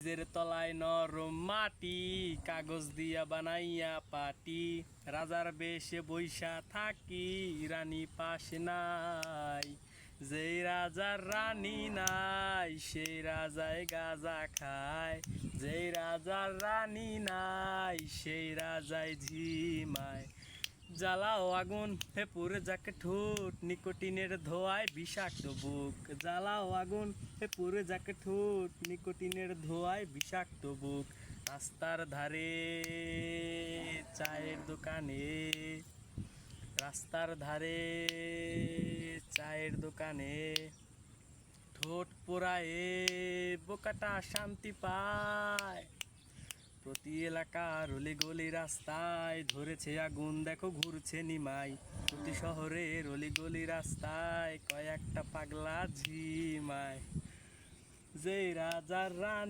নিজের তলায় নরম মাটি, কাগজ দিয়া বানাইয়া পাটি, রাজার বেশে বৈশা থাকি, রানী পাশে নাই। যেই রাজার রানী নাই সেই রাজায় গাঁজা খায়, যেই রাজার রানী নাই সেই রাজায় ঝিমায়। জ্বালাও আগুন হে পুরে যাকে ঠোঁট, নিকোটিনের ধোয়ায় বিষাক্ত বুক। জ্বালাও আগুন হে পুরে যাকে ঠোঁট, নিকোটিনের ধোয়ায় বিষাক্ত বুক। রাস্তার ধারে চায়ের দোকানে, রাস্তার ধারে চায়ের দোকানে, ঠোঁট পোড়ায়ে বোকাটা শান্তি পায়। প্রতি এলাকার অলিগলি রাস্তায় ধরেছে আগুন, দেখো ঘুরছে নিমাই। প্রতি শহরের অলিগলি রাস্তায় কয়েকটা পাগলা ঝিমায়। যে রাজার রানী